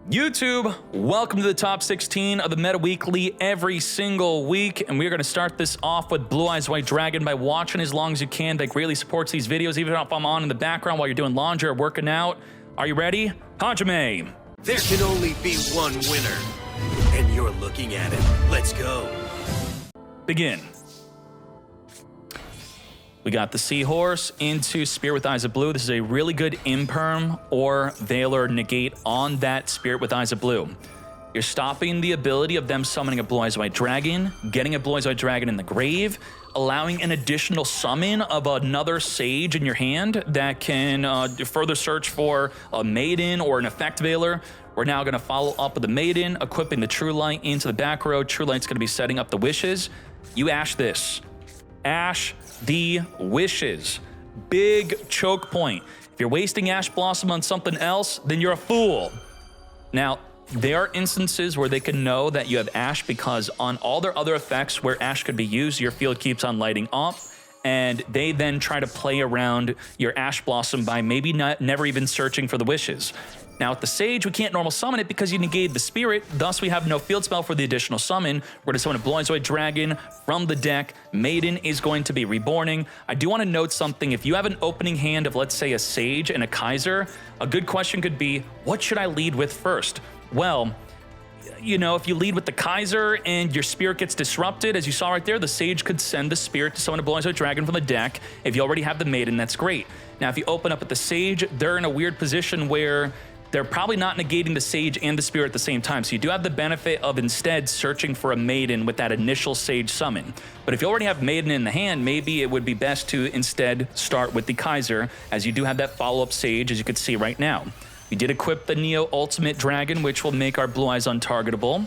YouTube, welcome to the top 16 of the Meta Weekly every single week, and we're going to start this off with Blue Eyes White Dragon by watching as long as you can. That greatly supports these videos, even if I'm on in the background while you're doing laundry or working out. Are you ready? Hajime! There can only be one winner, and you're looking at it. Let's go. Begin. We got the Seahorse into Spirit with Eyes of Blue. This is a really good Imperm or Veiler negate on that Spirit with Eyes of Blue. You're stopping the ability of them summoning a Blue Eyes White Dragon, getting a Blue Eyes White Dragon in the grave, allowing an additional summon of another Sage in your hand that can further search for a Maiden or an Effect Veiler. We're now going to follow up with the Maiden, equipping the True Light into the back row. True Light's going to be setting up the Wishes. You Ash this. Ash the Wishes. Big choke point. If you're wasting Ash Blossom on something else, then you're a fool. Now, there are instances where they can know that you have Ash because on all their other effects where Ash could be used, your field keeps on lighting up, and they then try to play around your Ash Blossom by maybe never even searching for the Wishes. Now, with the Sage, we can't normal summon it because you negated the Spirit, thus we have no field spell for the additional summon. We're going to summon a Blue Eyes White Dragon from the deck. Maiden is going to be reborning. I do want to note something. If you have an opening hand of, let's say, a Sage and a Kaiser, a good question could be, what should I lead with first? Well, you know, if you lead with the Kaiser and your Spirit gets disrupted, as you saw right there, the Sage could send the Spirit to summon a Blue Eyes White Dragon from the deck. If you already have the Maiden, that's great. Now, if you open up with the Sage, they're in a weird position where they're probably not negating the Sage and the Spirit at the same time. So you do have the benefit of instead searching for a Maiden with that initial Sage summon. But if you already have Maiden in the hand, maybe it would be best to instead start with the Kaiser, as you do have that follow-up Sage, as you can see right now. We did equip the Neo Ultimate Dragon, which will make our Blue Eyes untargetable.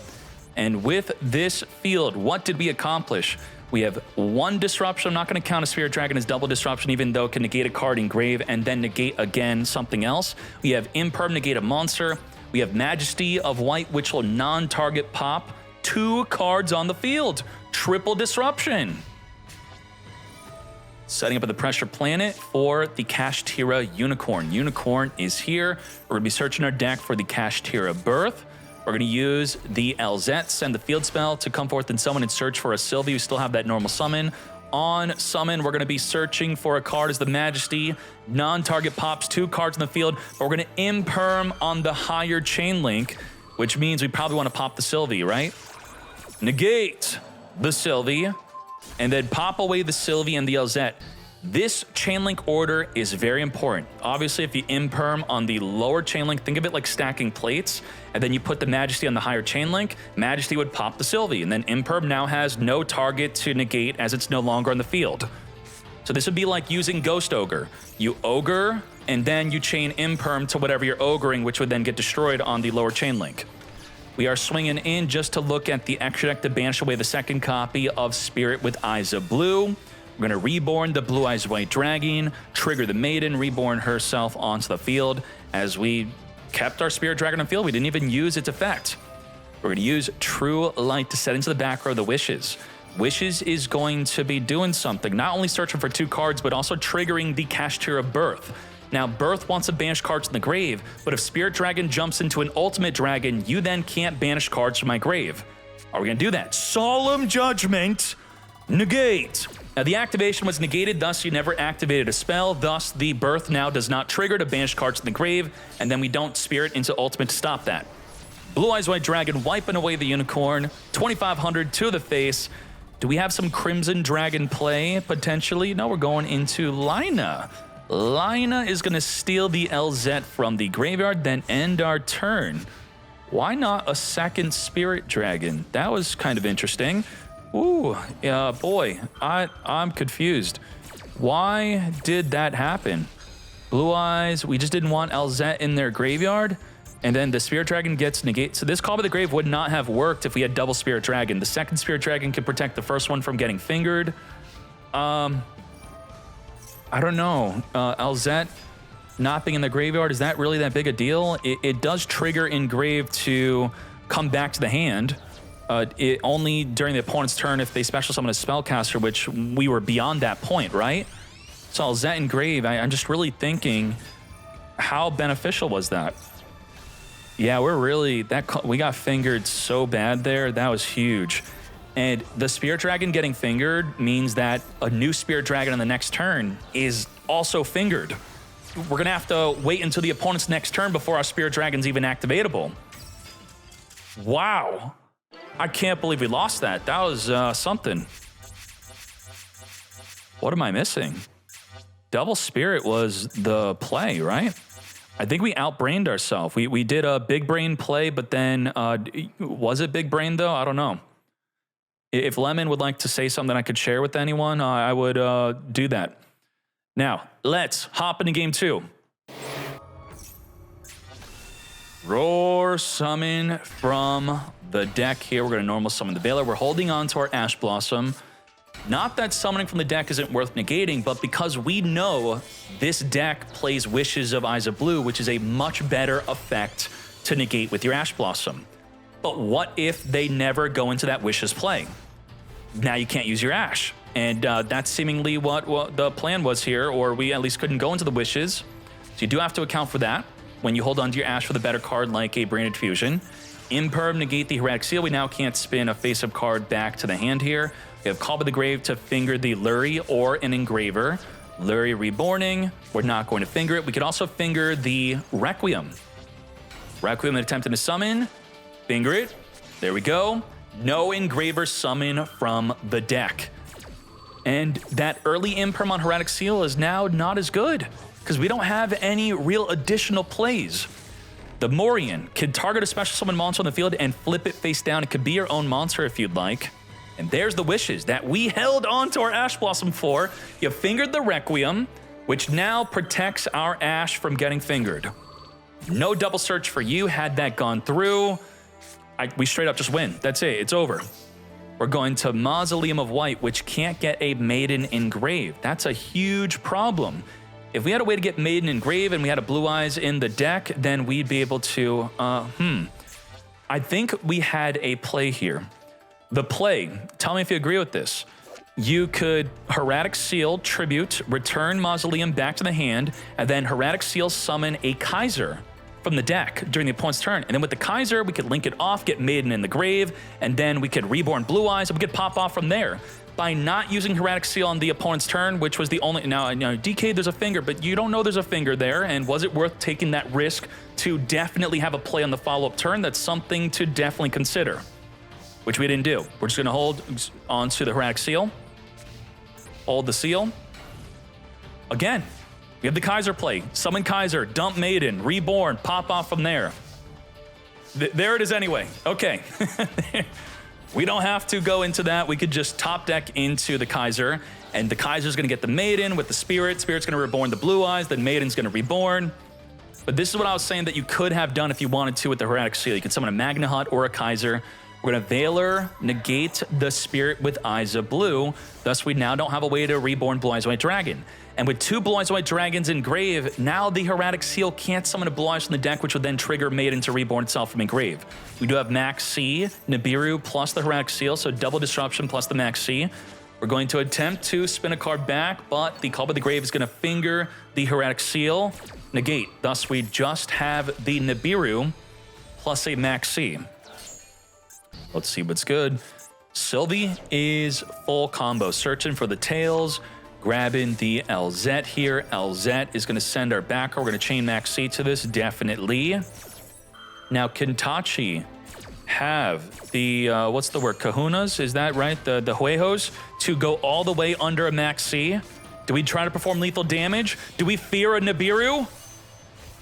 And with this field, what did we accomplish? We have one disruption. I'm not going to count a Spirit Dragon as double disruption, even though it can negate a card in grave and then negate again something else. We have Imperm, negate a monster. We have Majesty of White, which will non-target pop 2 cards on the field. Triple disruption. Setting up at the Pressure Planet for the Kashtira Unicorn. Unicorn is here. We're going to be searching our deck for the Kashtira Birth. We're going to use the LZ, send the field spell to come forth and summon and search for a Sylvie. We still have that normal summon. On summon, we're going to be searching for a card as the Majesty. Non-target pops 2 cards in the field, but we're going to Imperm on the higher chain link, which means we probably want to pop the Sylvie, right? Negate the Sylvie, and then pop away the Sylvie and the LZ. This chain link order is very important. Obviously, if you Imperm on the lower chain link, think of it like stacking plates, and then you put the Majesty on the higher chain link, Majesty would pop the Sylvie, and then Imperm now has no target to negate as it's no longer on the field. So this would be like using Ghost Ogre. You Ogre, and then you chain Imperm to whatever you're Ogring, which would then get destroyed on the lower chain link. We are swinging in just to look at the extra deck to banish away the second copy of Spirit with Eyes of Blue. We're going to reborn the Blue Eyes White Dragon, trigger the Maiden, reborn herself onto the field. As we kept our Spirit Dragon on the field, we didn't even use its effect. We're going to use True Light to set into the back row the Wishes. Wishes is going to be doing something, not only searching for 2 cards, but also triggering the Kashtira Birth. Now, Birth wants to banish cards in the grave, but if Spirit Dragon jumps into an Ultimate Dragon, you then can't banish cards from my grave. Are we going to do that? Solemn Judgment, negate. Now, the activation was negated, thus you never activated a spell, thus the Birth now does not trigger to banish cards in the grave, and then we don't Spirit into Ultimate to stop that. Blue Eyes White Dragon wiping away the Unicorn, 2,500 to the face. Do we have some Crimson Dragon play, potentially? No, we're going into Lina. Lina is going to steal the LZ from the graveyard, then end our turn. Why not a second Spirit Dragon? That was kind of interesting. Ooh, yeah, boy, I'm confused. Why did that happen? Blue Eyes, we just didn't want LZ in their graveyard, and then the Spirit Dragon gets negated. So this Call by the Grave would not have worked if we had double Spirit Dragon. The second Spirit Dragon can protect the first one from getting fingered. I don't know. LZ not being in the graveyard, is that really that big a deal? It does trigger engrave to come back to the hand. It only during the opponent's turn if they special summon a spellcaster, which we were beyond that point, right? So LZ engrave, I'm just really thinking, how beneficial was that? Yeah, we're really, we got fingered so bad there. That was huge. And the Spirit Dragon getting fingered means that a new Spirit Dragon on the next turn is also fingered. We're going to have to wait until the opponent's next turn before our Spirit Dragon's even activatable. Wow. I can't believe we lost that. That was something. What am I missing? Double Spirit was the play, right? I think we outbrained ourselves. We did a big brain play, but then was it big brain though? I don't know. If Lemon would like to say something I could share with anyone, I would do that. Now, let's hop into game 2. Roar summon from the deck here. We're going to normal summon the Veiler. We're holding on to our Ash Blossom. Not that summoning from the deck isn't worth negating, but because we know this deck plays Wishes of Eyes of Blue, which is a much better effect to negate with your Ash Blossom. But what if they never go into that Wishes play? Now you can't use your Ash. And that's seemingly what the plan was here, or we at least couldn't go into the Wishes. So you do have to account for that when you hold on to your Ash for the better card like a Brained Fusion. Imperm, negate the Heretic Seal. We now can't spin a face-up card back to the hand here. We have Call by the Grave to finger the Lurie or an Engraver. Lurie Reborning, we're not going to finger it. We could also finger the Requiem. Requiem attempting to summon, finger it. There we go. No Engraver summon from the deck. And that early Imperm on Heretic Seal is now not as good because we don't have any real additional plays. The Morian can target a special summon monster on the field and flip it face down. It could be your own monster if you'd like. And there's the Wishes that we held on to our Ash Blossom for. You fingered the Requiem, which now protects our Ash from getting fingered. No double search for you had that gone through. We straight up just win. That's it. It's over. We're going to Mausoleum of White, which can't get a Maiden Engrave. That's a huge problem. If we had a way to get Maiden Engrave and we had a Blue Eyes in the deck, then we'd be able to, I think we had a play here. The play, tell me if you agree with this. You could Heretic Seal, Tribute, return Mausoleum back to the hand, and then Heretic Seal summon a Kaiser from the deck during the opponent's turn. And then with the Kaiser, we could link it off, get Maiden in the grave, and then we could Reborn Blue Eyes, and we could pop off from there. By not using Heretic Seal on the opponent's turn, which was the only, now DK, there's a finger, but you don't know there's a finger there, and was it worth taking that risk to definitely have a play on the follow-up turn? That's something to definitely consider, which we didn't do. We're just gonna hold on to the Heretic Seal, hold the Seal. Again, we have the Kaiser play, summon Kaiser, dump Maiden, Reborn, pop off from there. There it is anyway, okay. We don't have to go into that. We could just top deck into the Kaiser, and the Kaiser's gonna get the Maiden with the Spirit. Spirit's gonna reborn the Blue Eyes, then Maiden's gonna reborn. But this is what I was saying that you could have done if you wanted to with the Heretic Seal. You could summon a Magna Hut or a Kaiser. We're gonna Veiler, negate the Spirit with Eyes of Blue. Thus, we now don't have a way to reborn Blue Eyes White Dragon. And with 2 Blue Eyes White Dragons in grave, now the Heretic Seal can't summon a Blue Eyes from the deck, which would then trigger Maiden to reborn itself from engrave. We do have Max C, Nibiru plus the Heretic Seal, so double disruption plus the Max C. We're going to attempt to spin a card back, but the Call by the Grave is gonna finger the Heretic Seal, negate. Thus, we just have the Nibiru plus a Max C. Let's see what's good. Sylvie is full combo, searching for the tails, grabbing the LZ here. LZ is going to send our backer. We're going to chain Max C to this, definitely. Now, Kintachi have the, what's the word, kahunas? Is that right? The huejos to go all the way under a Max C. Do we try to perform lethal damage? Do we fear a Nibiru?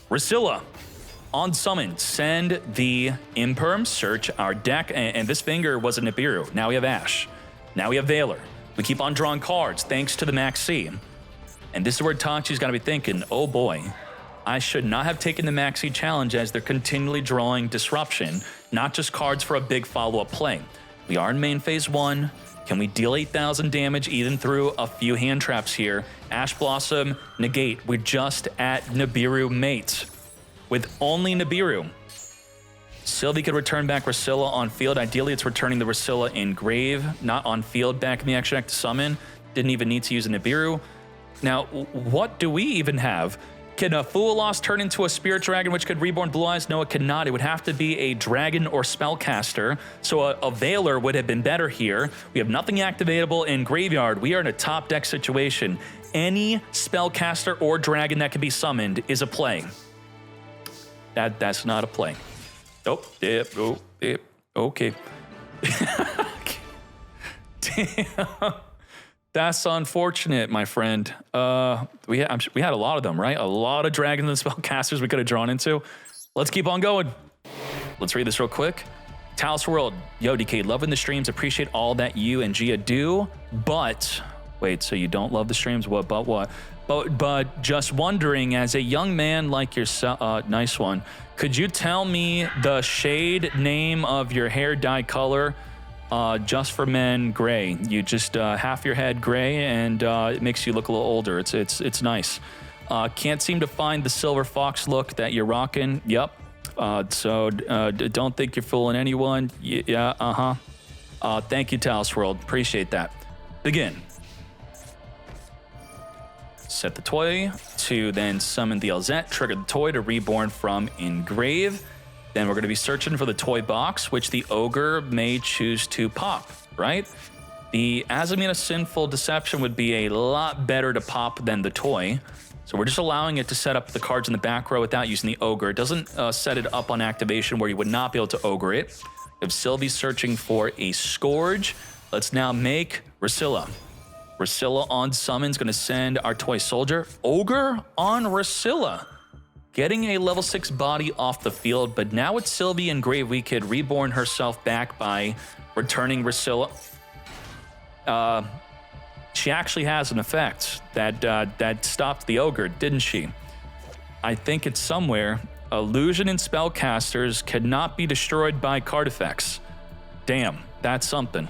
Rasilla. On summon, send the Imperm, search our deck, and this finger was a Nibiru. Now we have Ash. Now we have Veiler. We keep on drawing cards thanks to the Max C. And this is where Tachi's got to be thinking, oh boy, I should not have taken the Max C challenge as they're continually drawing disruption, not just cards for a big follow-up play. We are in main phase 1. Can we deal 8,000 damage even through a few hand traps here? Ash Blossom, negate. We're just at Nibiru mate. With only Nibiru. Sylvie could return back Rasilla on field. Ideally, it's returning the Rasilla in grave, not on field back in the action deck to summon. Didn't even need to use a Nibiru. Now, what do we even have? Can a Fool Lost turn into a Spirit Dragon, which could reborn Blue Eyes? No, it cannot. It would have to be a Dragon or Spellcaster. So a Veiler would have been better here. We have nothing activatable in Graveyard. We are in a top deck situation. Any Spellcaster or Dragon that can be summoned is a play. That's not a play. Oh, yep, oh, yep, okay. Damn. That's unfortunate, my friend. We had a lot of them, right? A lot of dragons and spellcasters we could have drawn into. Let's keep on going. Let's read this real quick. Talos World, yo, DK, loving the streams. Appreciate all that you and Gia do. But wait, so you don't love the streams? What? But just wondering, as a young man like yourself, nice one. Could you tell me the shade name of your hair dye color? Just for men, gray. You just half your head gray, and it makes you look a little older. It's nice. Can't seem to find the silver fox look that you're rocking. Yep. So don't think you're fooling anyone. Yeah. Thank you, Talos World. Appreciate that. Begin. Set the toy to then summon the Elzette. Trigger the toy to reborn from Engrave. Then we're going to be searching for the toy box, which the ogre may choose to pop, right? The Azamina Sinful Deception would be a lot better to pop than the toy. So we're just allowing it to set up the cards in the back row without using the ogre. It doesn't set it up on activation where you would not be able to ogre it. If Sylvie's searching for a Scourge, let's now make Rusilla. Rusilla on summon is going to send our toy soldier. Ogre on Rusilla. Getting a level 6 body off the field, but now with Sylvie and Grave, we could reborn herself back by returning Rusilla. She actually has an effect that stopped the ogre, didn't she? I think it's somewhere. Illusion and spellcasters cannot be destroyed by card effects. Damn, that's something.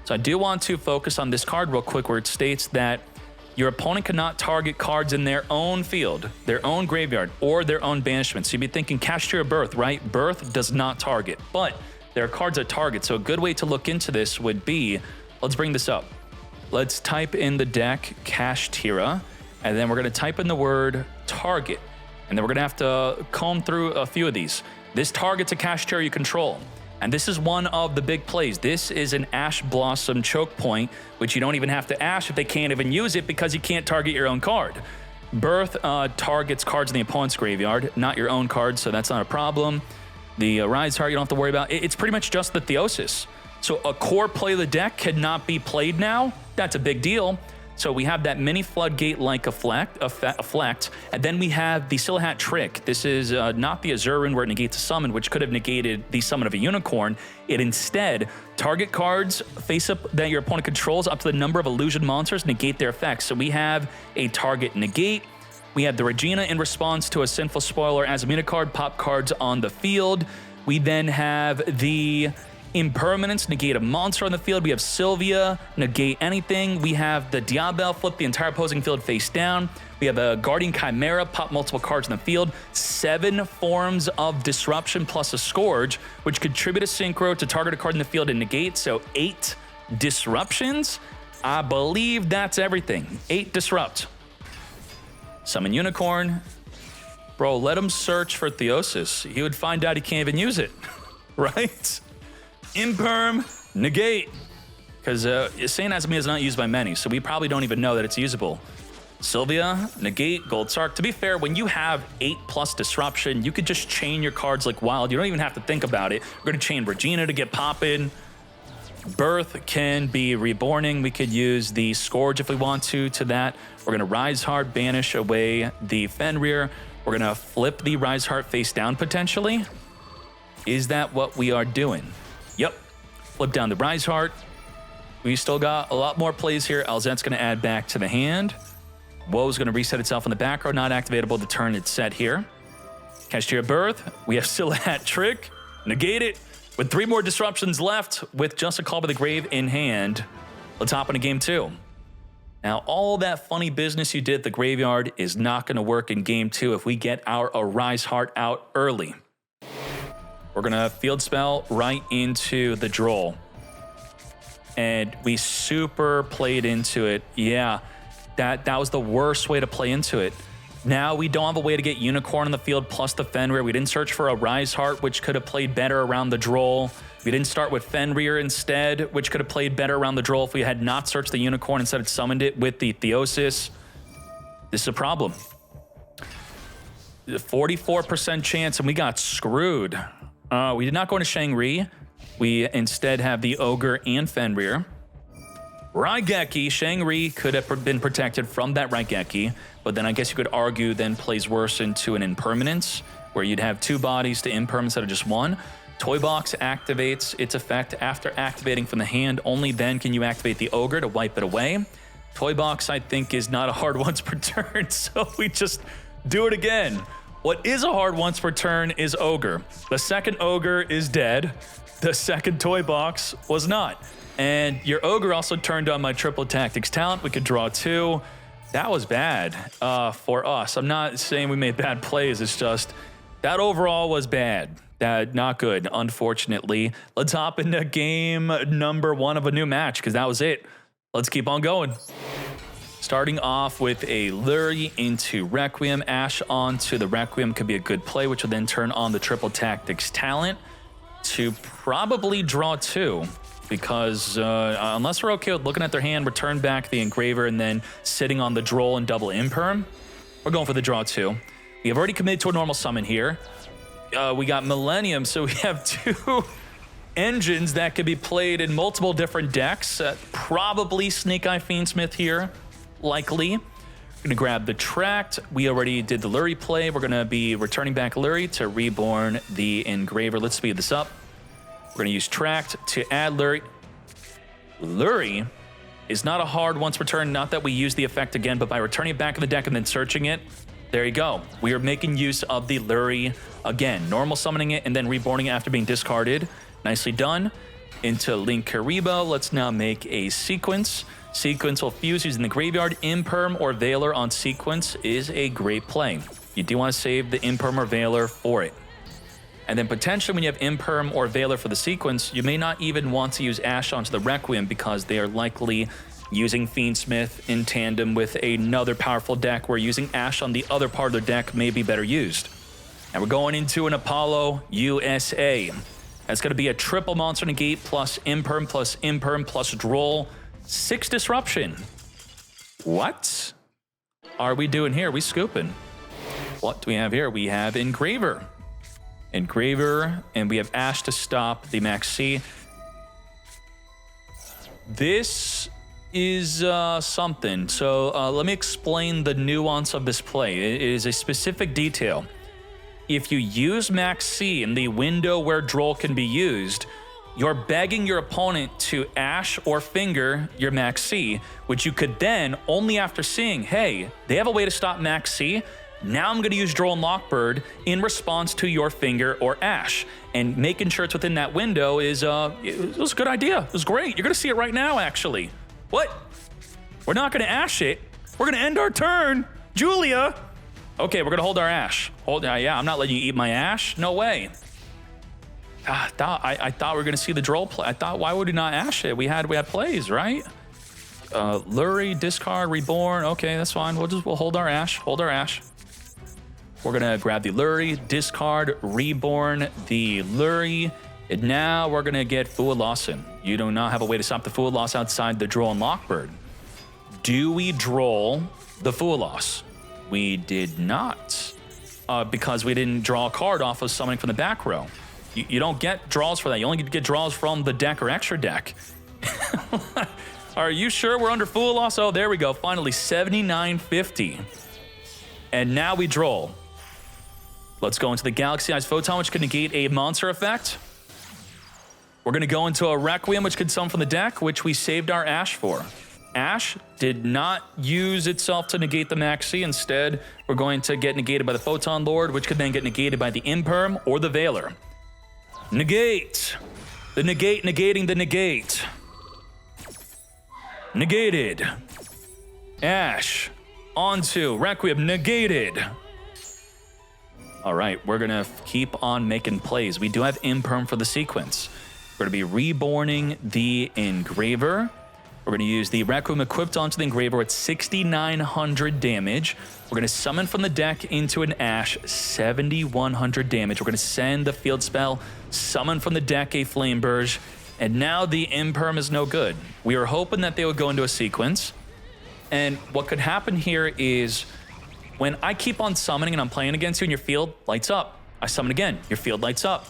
So I do want to focus on this card real quick where it states that your opponent cannot target cards in their own field, their own graveyard, or their own banishment. So you'd be thinking Kashtira Birth, right? Birth does not target, but there are cards that target. So a good way to look into this would be, let's bring this up. Let's type in the deck Kashtira, and then we're gonna type in the word target. And then we're gonna have to comb through a few of these. This targets a Kashtira you control. And this is one of the big plays. This is an Ash Blossom choke point, which you don't even have to ash if they can't even use it because you can't target your own card. Birth targets cards in the opponent's graveyard, not your own cards, so that's not a problem. The Rise Heart you don't have to worry about. It's pretty much just the Theosis. So a core play of the deck cannot be played now. That's a big deal. So we have that mini floodgate-like effect, and then we have the Silhat Trick. This is not the Azurin where it negates a summon, which could have negated the summon of a unicorn. It instead target cards face up that your opponent controls up to the number of illusion monsters, negate their effects. So we have a target negate. We have the Regina in response to a Sinful Spoiler Azamina card, pop cards on the field. We then have the Impermanence, negate a monster on the field. We have Sylvia, negate anything. We have the Diabel, flip the entire opposing field face down. We have a Guardian Chimera, pop multiple cards on the field. 7 forms of disruption plus a Scourge, which contribute a synchro to target a card in the field and negate. So 8 disruptions. I believe that's everything. 8 disrupt. Summon Unicorn. Bro, let him search for Theosis. He would find out he can't even use it, right? Imperm, negate. Because Saint Azamina is not used by many, so we probably don't even know that it's usable. Sylvia, negate, Gold Sark. To be fair, when you have 8+ disruption, you could just chain your cards like wild. You don't even have to think about it. We're going to chain Regina to get poppin'. Birth can be reborning. We could use the Scourge if we want to that. We're going to Rise Heart, banish away the Fenrir. We're going to flip the Rise Heart face down potentially. Is that what we are doing? Yep. Flip down the Rise Heart. We still got a lot more plays here. Elzette's going to add back to the hand. Woe's going to reset itself in the back row, not activatable the turn it's set here. Kashtira Birth. We have Silhat Trick. Negate it. With 3 more disruptions left, with just a Call by the Grave in hand, let's hop into game 2. Now, all that funny business you did at the graveyard is not going to work in game 2 if we get our Arise Heart out early. We're going to field spell right into the Droll. And we super played into it. Yeah, that was the worst way to play into it. Now we don't have a way to get Unicorn on the field plus the Fenrir. We didn't search for a Rise Heart, which could have played better around the Droll. We didn't start with Fenrir instead, which could have played better around the Droll if we had not searched the Unicorn instead of summoned it with the Theosis. This is a problem. 44% chance, and we got screwed. We did not go into Shangri. We instead have the Ogre and Fenrir. Raigeki, Shangri could have been protected from that Raigeki, but then I guess you could argue then plays worse into an Impermanence, where you'd have 2 bodies to Imperm instead of just 1. Toy Box activates its effect after activating from the hand. Only then can you activate the Ogre to wipe it away. Toy Box, I think, is not a hard once per turn, so we just do it again. What is a hard once per turn is Ogre. The second Ogre is dead. The second Toy Box was not. And your Ogre also turned on my Triple Tactics talent. We could draw 2. That was bad for us. I'm not saying we made bad plays. It's just that overall was bad. Not good, unfortunately. Let's hop into game number 1 of a new match, because that was it. Let's keep on going. Starting off with a Lurie into Requiem. Ash onto the Requiem could be a good play, which will then turn on the Triple Tactics talent to probably draw 2. Because unless we're okay with looking at their hand, return back the Engraver, and then sitting on the Droll and double Imperm, we're going for the draw 2. We have already committed to a normal summon here. We got Millennium, so we have 2 engines that could be played in multiple different decks. Probably Snake Eye Fiendsmith here, likely. We're going to grab the Tract. We already did the Lurie play. We're going to be returning back Lurie to reborn the Engraver. Let's speed this up. We're going to use Tract to add Lurie. Lurie is not a hard once per turn, not that we use the effect again, but by returning it back in the deck and then searching it, there you go. We are making use of the Lurie again. Normal summoning it and then reborning it after being discarded. Nicely done. Into Linkuriboh, let's now make a Sequence. Sequence will fuse using the graveyard. Imperm or Veiler on Sequence is a great play. You do want to save the Imperm or Veiler for it. And then potentially when you have Imperm or Veiler for the Sequence, you may not even want to use Ash onto the Requiem because they are likely using Fiendsmith in tandem with another powerful deck where using Ash on the other part of their deck may be better used. And we're going into an Apollo USA. That's going to be a triple monster negate plus Imperm plus Droll. 6 disruption. What are we doing here? We scooping. What do we have here? We have Engraver. Engraver, and we have Ash to stop the Maxi. This is something. So let me explain the nuance of this play. It is a specific detail. If you use Maxi in the window where Droll can be used, you're begging your opponent to Ash or Finger your Maxi, which you could then, only after seeing, hey, they have a way to stop Maxi, now I'm going to use Droll and Lockbird in response to your Finger or Ash. And making sure it's within that window is it was a good idea. It was great. You're going to see it right now, actually. What? We're not going to Ash it. We're going to end our turn. Julia. Okay, we're going to hold our Ash. Yeah, I'm not letting you eat my Ash. No way. I thought we were going to see the Droll play. I thought, why would we not Ash it? We had plays, right? Lurie, discard, reborn. Okay, that's fine. We'll hold our Ash. Hold our Ash. We're going to grab the Lurie, discard, reborn the Lurie. And now we're going to get Fuwa Lawson. You do not have a way to stop the Fuwa Loss outside the Droll and Lockbird. Do we Droll the Fuwa Loss? We did not, because we didn't draw a card off of summoning from the back row. You don't get draws for that. You only get draws from the deck or extra deck. Are you sure we're under Fuwa Loss? Oh, there we go. Finally, 79.50. And now we Droll. Let's go into the Galaxy Eyes Photon, which can negate a monster effect. We're going to go into a Requiem, which could summon from the deck, which we saved our Ash for. Ash did not use itself to negate the Maxi. Instead, we're going to get negated by the Photon Lord, which could then get negated by the Imperm or the Veiler. Negate. The negate negating the negate. Negated. Ash. Onto Requiem negated. All right, we're gonna keep on making plays. We do have Imperm for the sequence. We're gonna be reborning the Engraver. We're gonna use the Requiem equipped onto the Engraver at 6,900 damage. We're gonna summon from the deck into an Ash, 7,100 damage. We're gonna send the field spell, summon from the deck a Flameburge, and now the Imperm is no good. We were hoping that they would go into a sequence. And what could happen here is when I keep on summoning and I'm playing against you and your field lights up, I summon again, your field lights up.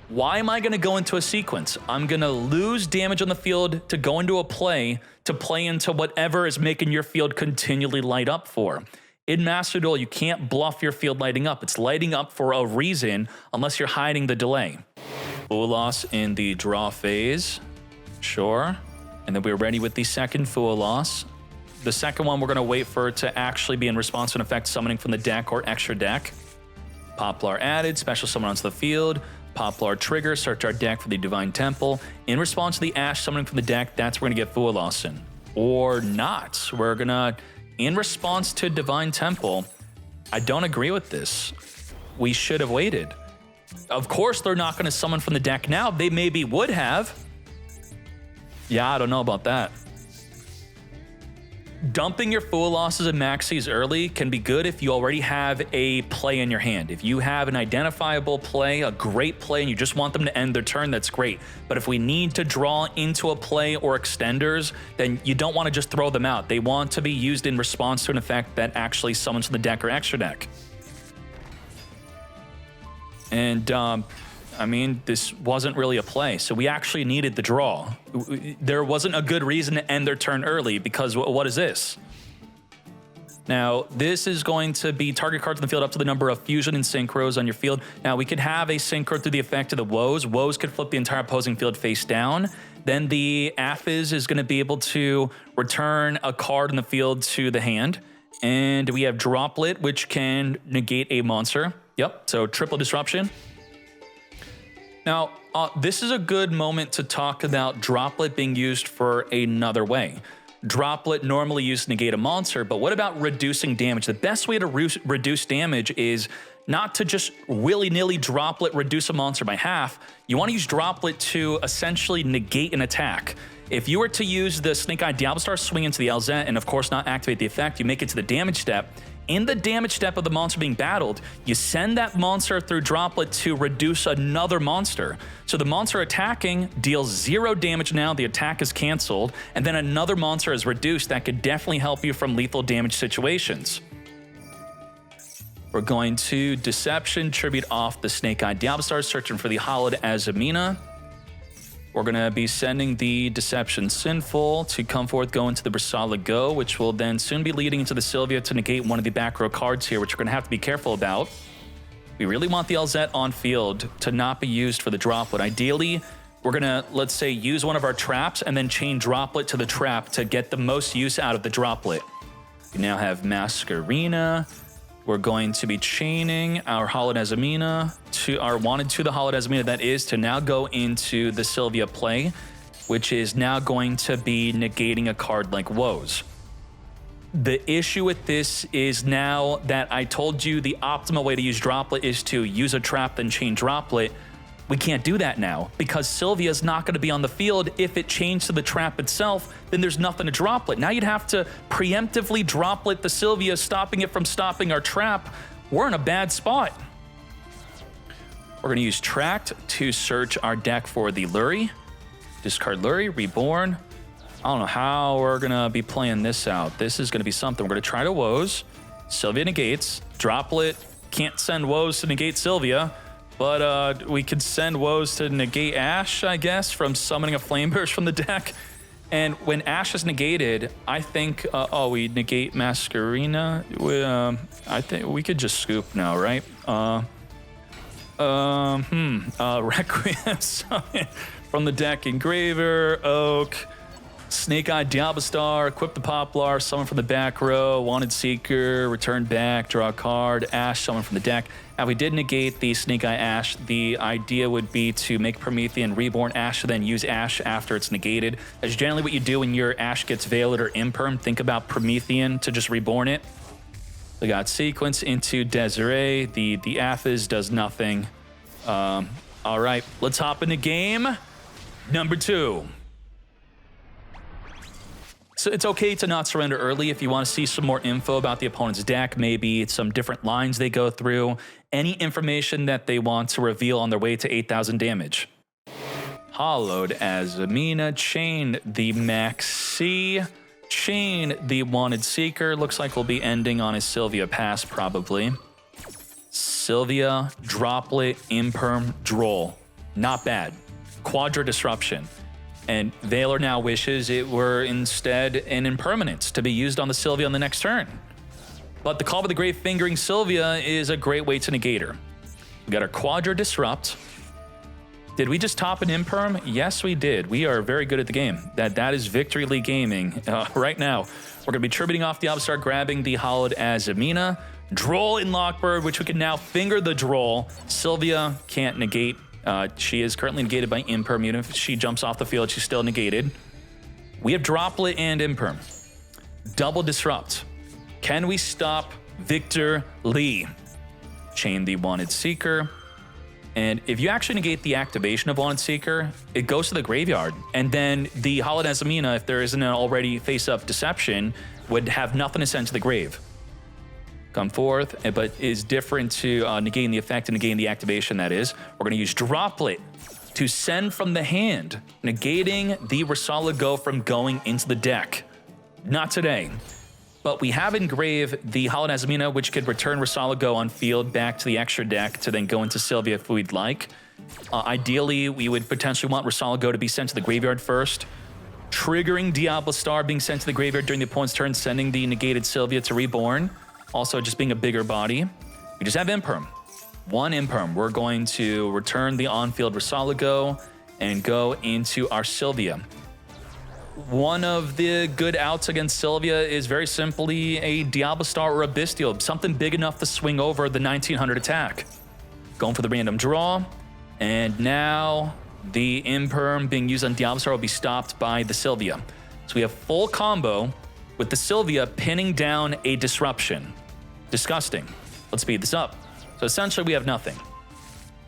Why am I going to go into a sequence? I'm going to lose damage on the field to go into a play to play into whatever is making your field continually light up for. In Master Duel, you can't bluff your field lighting up. It's lighting up for a reason unless you're hiding the delay. Full loss in the draw phase. Sure. And then we're ready with the second Full loss. The second one, we're going to wait for it to actually be in response to an effect summoning from the deck or extra deck. Poplar added, special summon onto the field. Poplar trigger, search our deck for the Divine Temple. In response to the Ash summoning from the deck, that's where we're going to get Full loss in. Or not. We're going to, in response to Divine Temple, I don't agree with this. We should have waited. Of course, they're not going to summon from the deck now. They maybe would have. Yeah, I don't know about that. Dumping your Full losses and maxis early can be good if you already have a play in your hand. If you have an identifiable play, a great play, and you just want them to end their turn, that's great. But if we need to draw into a play or extenders, then you don't want to just throw them out. They want to be used in response to an effect that actually summons from the deck or extra deck. And, I mean, this wasn't really a play, so we actually needed the draw. There wasn't a good reason to end their turn early because what is this? Now, this is going to be target cards in the field up to the number of fusion and synchros on your field. Now, we could have a synchro through the effect of the woes. Woes could flip the entire opposing field face down. Then the Aphiz is going to be able to return a card in the field to the hand. And we have Droplet, which can negate a monster. Yep, so triple disruption. Now, this is a good moment to talk about Droplet being used for another way. Droplet normally used to negate a monster, but what about reducing damage? The best way to reduce damage is not to just willy-nilly Droplet reduce a monster by half. You want to use Droplet to essentially negate an attack. If you were to use the Snake-Eyed Diablo Star swing into the LZ and of course not activate the effect, you make it to the damage step. In the damage step of the monster being battled, you send that monster through Droplet to reduce another monster. So the monster attacking deals 0 damage now, the attack is canceled, and then another monster is reduced. That could definitely help you from lethal damage situations. We're going to Deception, tribute off the Snake-Eyed Diablo Star, searching for the hollowed Azamina. We're going to be sending the Deception Sinful to come forth, go into the Brasala Go, which will then soon be leading into the Sylvia to negate one of the back row cards here, which we're going to have to be careful about. We really want the LZ on field to not be used for the Droplet. Ideally, we're going to, let's say, use one of our traps and then chain Droplet to the trap to get the most use out of the Droplet. We now have Masquerina. We're going to be chaining our Hollowed Azamina to our wanted to the Hollowed Azamina, that is, to now go into the Sylvia play, which is now going to be negating a card like Woes. The issue with this is now that I told you the optimal way to use Droplet is to use a trap then chain Droplet. We can't do that now because Sylvia's not going to be on the field. If it changed to the trap itself, then there's nothing to Droplet. Now you'd have to preemptively Droplet the Sylvia, stopping it from stopping our trap. We're in a bad spot. We're going to use Tract to search our deck for the Lurie. Discard Lurie, Reborn. I don't know how we're going to be playing this out. This is going to be something. We're going to try to Woes. Sylvia negates. Droplet can't send Woes to negate Sylvia. But we could send Woes to negate Ash, I guess, from summoning a Flameburst from the deck. And when Ash is negated, I think, we negate Masquerina. I think we could just scoop now, right? Requiem from the deck, Engraver, Oak. Snake Eye Diablo-Star, equip the Poplar, summon from the back row, Wanted Seeker, return back, draw a card, Ash, summon from the deck. Now, if we did negate the Snake Eye Ash, the idea would be to make Promethean Reborn Ash, then use Ash after it's negated. That's generally what you do when your Ash gets Veiled or Imperm. Think about Promethean to just Reborn it. We got Sequence into Desiree. The Aphis does nothing. All right, let's hop into game number 2. So it's okay to not surrender early if you want to see some more info about the opponent's deck, maybe some different lines they go through, any information that they want to reveal on their way to 8,000 damage. Hollowed Azamina, chain the Maxi, chain the Wanted Seeker. Looks like we'll be ending on a Sylvia pass probably. Sylvia, Droplet, Imperm, Droll. Not bad. Quadra Disruption. And Veiler now wishes it were instead an Impermanence to be used on the Sylvia on the next turn. But the Call of the Grave fingering Sylvia is a great way to negate her. We got our Quadra Disrupt. Did we just top an Imperm? Yes, we did. We are very good at the game. That is Victory League Gaming. Right now, we're going to be tributing off the Diablo-Star, grabbing the Hollowed Azamina. Droll in Lockbird, which we can now finger the Droll. Sylvia can't negate. She is currently negated by Imperm. Even if she jumps off the field, she's still negated. We have Droplet and Imperm. Double Disrupt. Can we stop Victor Lee? Chain the Wanted Seeker. And if you actually negate the activation of Wanted Seeker, it goes to the graveyard. And then the Hollowed Azamina, if there isn't an already face-up Deception, would have nothing to send to the grave. Come forth, but is different to negating the effect and negating the activation, that is. We're going to use Droplet to send from the hand, negating the Rasala Go from going into the deck. Not today. But we have engrave the Hollowed Azamina, which could return Rasala Go on field back to the extra deck to then go into Sylvia if we'd like. Ideally, we would potentially want Rasala Go to be sent to the graveyard first, triggering Diablo-Star being sent to the graveyard during the opponent's turn, sending the negated Sylvia to Reborn. Also, just being a bigger body. We just have Imperm. One Imperm. We're going to return the on-field Rasala Go and go into our Sylvia. One of the good outs against Sylvia is very simply a Diablo-Star or a Bestial, something big enough to swing over the 1900 attack. Going for the random draw, and now the Imperm being used on Diablo-Star will be stopped by the Sylvia. So we have full combo with the Sylvia pinning down a Disruption. Disgusting. Let's speed this up. So essentially we have nothing.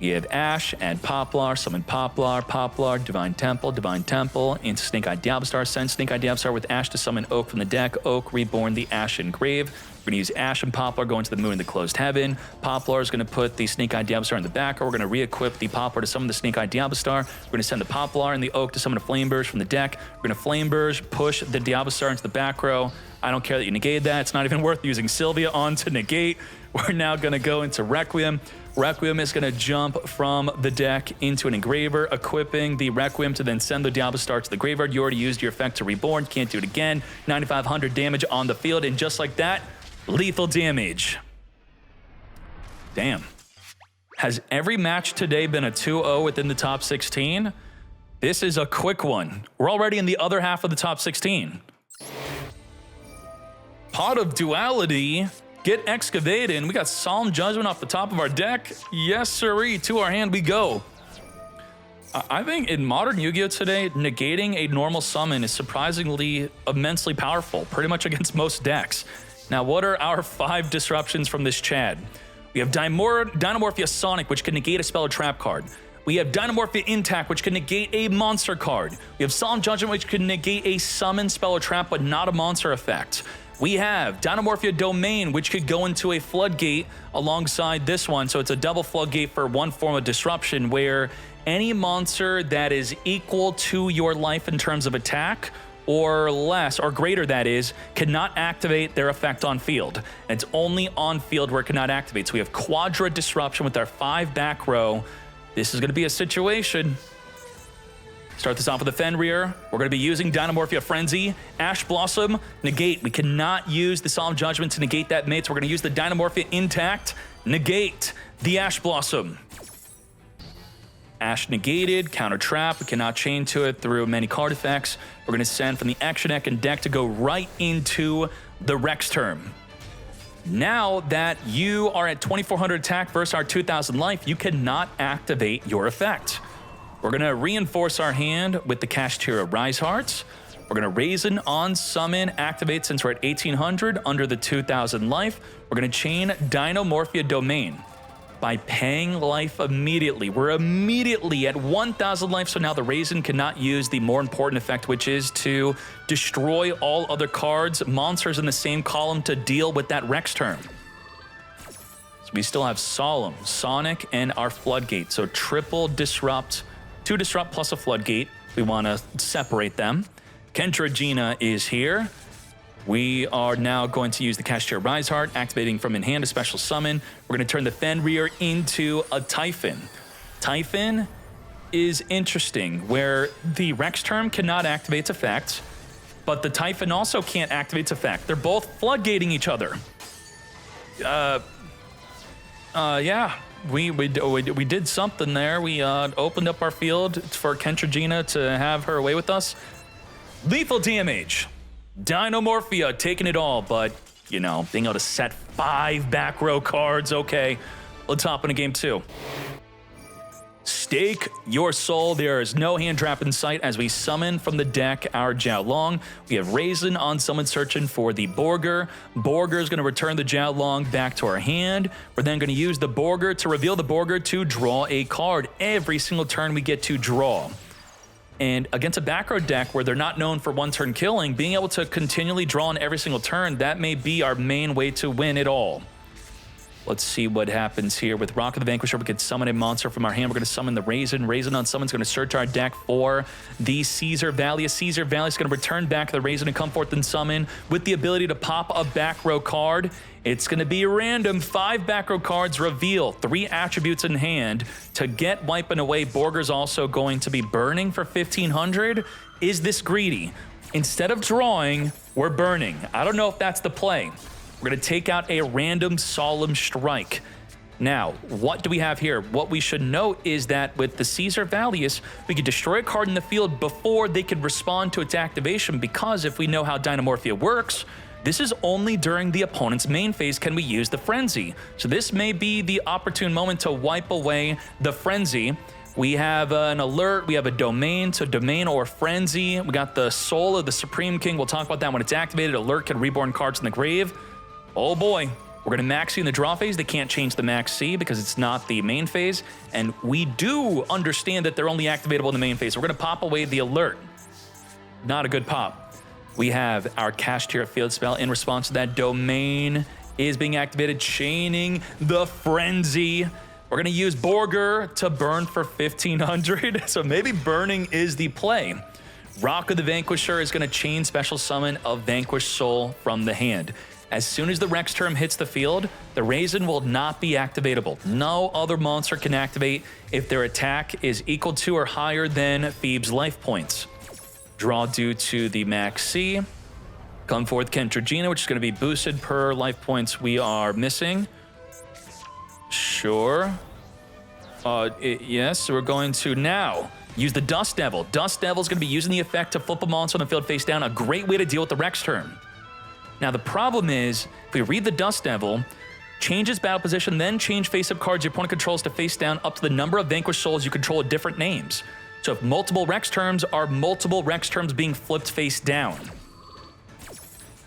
We have Ash and Poplar, summon Poplar, Divine Temple, into Snake Eye Diablo-Star, send Snake Eye Diablo-Star with Ash to summon Oak from the deck, Oak, Reborn the Ash Engrave. We're going to use Ash and Poplar, go into the Moon in the Closed Heaven. Poplar is going to put the Snake Eye Diablo-Star in the back, or we're going to re-equip the Poplar to summon the Snake Eye Diablo-Star. We're going to send the Poplar and the Oak to summon a Flame Burst from the deck. We're going to Flame Burst, push the Diablo-Star into the back row. I don't care that you negated that. It's not even worth using Sylvia on to negate. We're now going to go into Requiem. Requiem is going to jump from the deck into an Engraver, equipping the Requiem to then send the Diablo-Star to the graveyard. You already used your effect to Reborn. Can't do it again. 9,500 damage on the field, and just like that, lethal damage. Damn. Has every match today been a 2-0 within the top 16? This is a quick one. We're already in the other half of the top 16. Pot of Duality. Get excavated, and we got Solemn Judgment off the top of our deck. Yes, sirree, to our hand we go. I think in modern Yu-Gi-Oh! Today, negating a normal summon is surprisingly immensely powerful, pretty much against most decks. Now, what are our 5 disruptions from this Chad? We have Dinomorphia Sonic, which can negate a spell or trap card. We have Dinomorphia Intact, which can negate a monster card. We have Solemn Judgment, which can negate a summon, spell, or trap, but not a monster effect. We have Dinomorphia Domain, which could go into a Floodgate alongside this one. So it's a double Floodgate for one form of disruption, where any monster that is equal to your life in terms of attack, or less, or greater that is, cannot activate their effect on field. And it's only on field where it cannot activate. So we have Quadra Disruption with our 5 back row. This is going to be a situation. Start this off with a Fenrir. We're going to be using Dinomorphia Frenzy, Ash Blossom, negate. We cannot use the Solemn Judgment to negate that mate, so we're going to use the Dinomorphia Intact, negate the Ash Blossom. Ash negated, counter trap. We cannot chain to it through many card effects. We're going to send from the action deck and deck to go right into the Rex turn. Now that you are at 2400 attack versus our 2000 life, you cannot activate your effect. We're going to reinforce our hand with the Kashtira Rise Hearts. We're going to Raisin on summon, activate since we're at 1800 under the 2000 life. We're going to chain Dinomorphia Domain by paying life immediately. We're immediately at 1000 life, so now the Raisin cannot use the more important effect, which is to destroy all other cards, monsters in the same column to deal with that Rex turn. So we still have Solemn, Sonic, and our Floodgate. So triple disrupt, 2 disrupt plus a Floodgate. We want to separate them. Centruion is here. We are now going to use the Kashtira Rise Heart, activating from in hand a special summon. We're going to turn the Fenrir into a Typhon. Typhon is interesting, where the Rex term cannot activate its effect, but the Typhon also can't activate its effect. They're both floodgating each other. Yeah, we did something there. We opened up our field for Centruion to have her away with us. Lethal damage. Dinomorphia taking it all, but, you know, being able to set 5 back row cards, okay. Let's hop into game 2. Stake your soul. There is no hand trap in sight as we summon from the deck our Jiaolong. We have Raisin on summon, searching for the Borger. Borger is going to return the Jiaolong back to our hand. We're then going to use the Borger to reveal the Borger to draw a card. Every single turn we get to draw. And against a back row deck where they're not known for one-turn killing, being able to continually draw on every single turn, that may be our main way to win it all. Let's see what happens here. With Rock of the Vanquisher, we could summon a monster from our hand. We're going to summon the Raisin. Raisin on summon is going to search our deck for the Caesar Valley. Caesar Valley is going to return back the Raisin and come forth and summon with the ability to pop a back row card. It's going to be random. 5 back row cards reveal, 3 attributes in hand. To get wiping away, Borger's also going to be burning for 1500. Is this greedy? Instead of drawing, we're burning. I don't know if that's the play. We're going to take out a random Solemn Strike. Now, what do we have here? What we should note is that with the Caesar Valius, we could destroy a card in the field before they could respond to its activation, because if we know how Dinomorphia works, this is only during the opponent's main phase can we use the Frenzy. So this may be the opportune moment to wipe away the Frenzy. We have an alert, we have a domain, so domain or Frenzy. We got the Soul of the Supreme King. We'll talk about that when it's activated. Alert can reborn cards in the grave. Oh boy, we're going to max C in the draw phase. They can't change the max C because it's not the main phase. And we do understand that they're only activatable in the main phase. So we're going to pop away the alert. Not a good pop. We have our Kashtira field spell in response to that. Domain is being activated, chaining the Frenzy. We're going to use Borger to burn for 1500. So maybe burning is the play. Rock of the Vanquisher is going to chain special summon a Vanquished Soul from the hand. As soon as the Rex term hits the field, the Raisin will not be activatable. No other monster can activate if their attack is equal to or higher than Phoebe's life points. Draw due to the max C. Come forth Centruion, which is going to be boosted per life points we are missing. Sure. Yes, so we're going to now use the Dust Devil. Dust Devil is going to be using the effect to flip a monster on the field face down. A great way to deal with the Rex turn. Now, the problem is, if we read the Dust Devil, change its battle position, then change face-up cards your opponent controls to face down up to the number of Vanquished Souls you control at different names. So if multiple Rex terms are multiple Rex terms being flipped face down.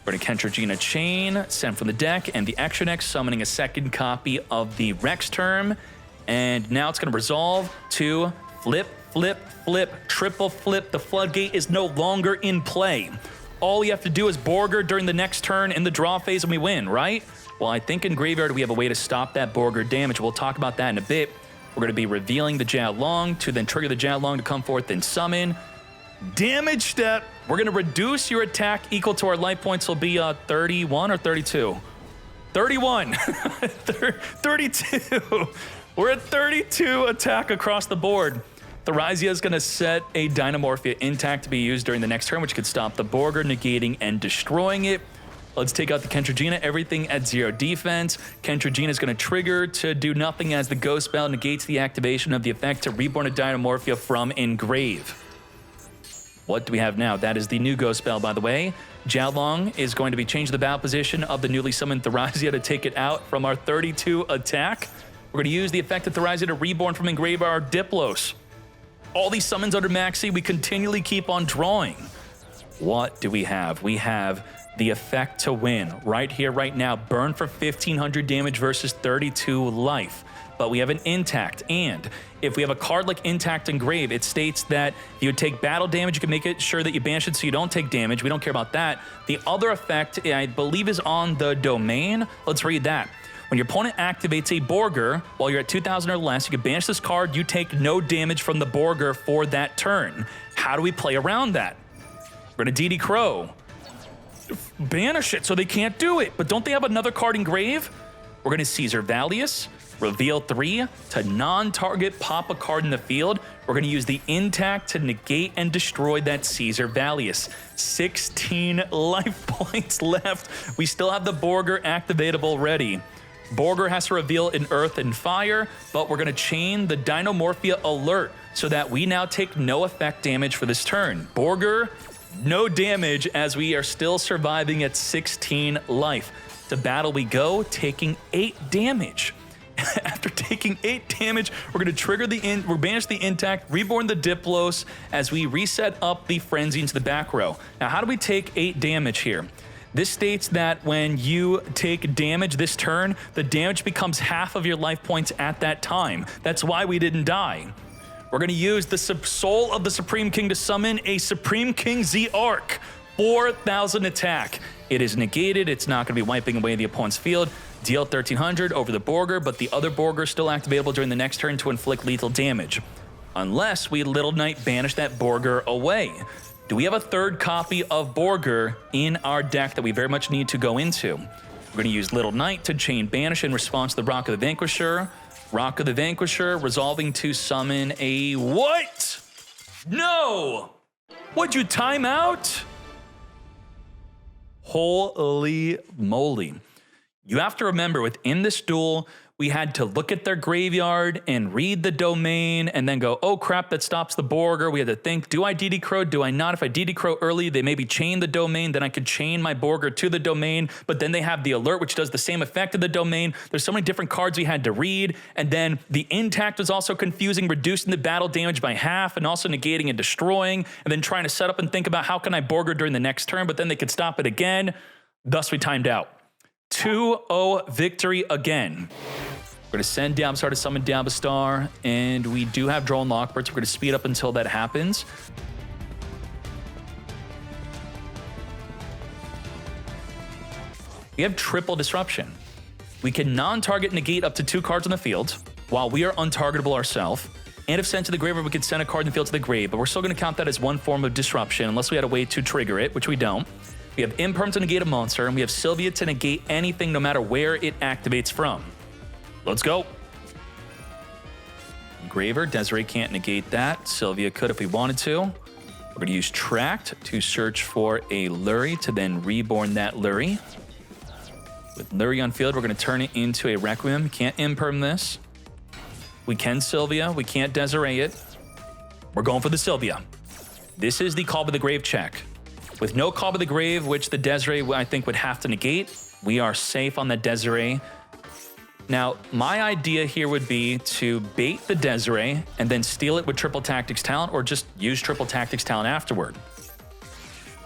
We're going to Centruion chain, send from the deck, and the action X summoning a second copy of the Rex term. And now it's going to resolve to flip, flip, flip, triple flip. The Floodgate is no longer in play. All you have to do is Borger during the next turn in the draw phase and we win, right? Well, I think in Graveyard we have a way to stop that Borger damage. We'll talk about that in a bit. We're going to be revealing the Jiaolong to then trigger the Jiaolong to come forth and summon. Damage step. We're going to reduce your attack equal to our life points will be 31 or 32? 31. 32. We're at 32 attack across the board. Therizia is going to set a Dinomorphia intact to be used during the next turn, which could stop the Borger, negating and destroying it. Let's take out the Centruion, everything at 0 defense. Centruion is going to trigger to do nothing as the Ghost Spell negates the activation of the effect to reborn a Dinomorphia from Engrave. What do we have now? That is the new Ghost Spell, by the way. Jiaolong is going to be changing the battle position of the newly summoned Therizia to take it out from our 32 attack. We're going to use the effect of Therizia to reborn from Engrave our Diplos. All these summons under Maxi, we continually keep on drawing. What do we have? We have the effect to win right here, right now. Burn for 1500 damage versus 32 life. But we have an Intact, and if we have a card like Intact Engrave, it states that you would take battle damage. You can make it sure that you banish it so you don't take damage. We don't care about that. The other effect, I believe, is on the domain. Let's read that. When your opponent activates a Borger while you're at 2,000 or less, you can banish this card. You take no damage from the Borger for that turn. How do we play around that? We're going to DD Crow. Banish it so they can't do it. But don't they have another card Engrave? We're going to Caesar Valius. Reveal 3 to non-target pop a card in the field. We're going to use the Intact to negate and destroy that Caesar Valius. 16 life points left. We still have the Borger activatable ready. Borger has to reveal in Earth and Fire, but we're going to chain the Dinomorphia alert so that we now take no effect damage for this turn. Borger, no damage as we are still surviving at 16 life. To battle we go, taking 8 damage. After taking 8 damage, we're going to trigger we'll banish the Intact, reborn the Diplos as we reset up the Frenzy into the back row. Now, how do we take 8 damage here? This states that when you take damage this turn, the damage becomes half of your life points at that time. That's why we didn't die. We're going to use the Soul of the Supreme King to summon a Supreme King Z Arc. 4,000 attack. It is negated. It's not going to be wiping away the opponent's field. Deal 1,300 over the Borger, but the other Borger is still activatable during the next turn to inflict lethal damage. Unless we Little Knight banish that Borger away. Do we have a third copy of Borger in our deck that we very much need to go into? We're going to use Little Knight to chain banish in response to the Rock of the Vanquisher. Rock of the Vanquisher resolving to summon a what? No! Would you time out? Holy moly. You have to remember, within this duel, we had to look at their graveyard and read the domain and then go, oh crap, that stops the Borger. We had to think, do I DD Crow? Do I not? If I DD Crow early, they maybe chain the domain, then I could chain my Borger to the domain, but then they have the alert, which does the same effect of the domain. There's so many different cards we had to read. And then the Intact was also confusing, reducing the battle damage by half and also negating and destroying, and then trying to set up and think about how can I Borger during the next turn, but then they could stop it again. Thus, we timed out. 2-0 victory again. We're going to send Diabastar to summon Diabastar, and we do have Drone Lockbirds. We're going to speed up until that happens. We have triple disruption. We can non-target negate up to 2 cards on the field while we are untargetable ourselves. And if sent to the graveyard, we could send a card in the field to the grave, but we're still going to count that as one form of disruption unless we had a way to trigger it, which we don't. We have Imperm to negate a monster, and we have Sylvia to negate anything no matter where it activates from. Let's go. Engraver, Desiree can't negate that. Sylvia could if we wanted to. We're going to use Tract to search for a Lurie to then reborn that Lurie. With Lurie on field, we're going to turn it into a Requiem. Can't Imperm this. We can Sylvia. We can't Desiree it. We're going for the Sylvia. This is the Call by the Grave check. With no Call by the Grave, which the Desiree, I think, would have to negate, we are safe on the Desiree. Now, my idea here would be to bait the Desiree and then steal it with Triple Tactics Talent, or just use Triple Tactics Talent afterward.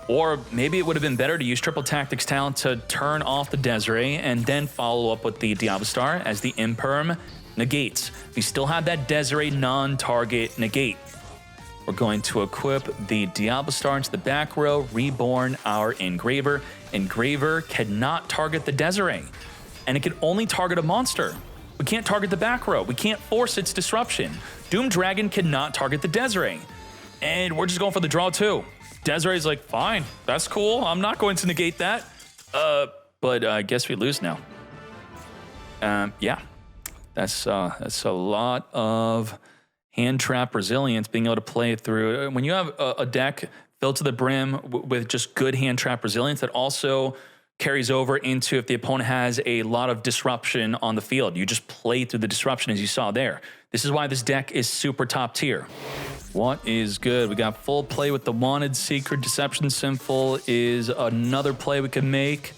Or maybe it would have been better to use Triple Tactics Talent to turn off the Desiree and then follow up with the Diabastar as the Imperm negates. We still have that Desiree non-target negate. We're going to equip the Diabastar into the back row, reborn our Engraver. Engraver cannot target the Desiree, and it can only target a monster. We can't target the back row. We can't force its disruption. Doom Dragon cannot target the Desiree. And we're just going for the draw too. Desiree's like, fine, that's cool. I'm not going to negate that. But I guess we lose now. Yeah, that's a lot of hand trap resilience, being able to play through. When you have a deck filled to the brim with just good hand trap resilience that also carries over into if the opponent has a lot of disruption on the field. You just play through the disruption as you saw there. This is why this deck is super top tier. What is good? We got full play with the Wanted Secret. Deception Sinful is another play we can make.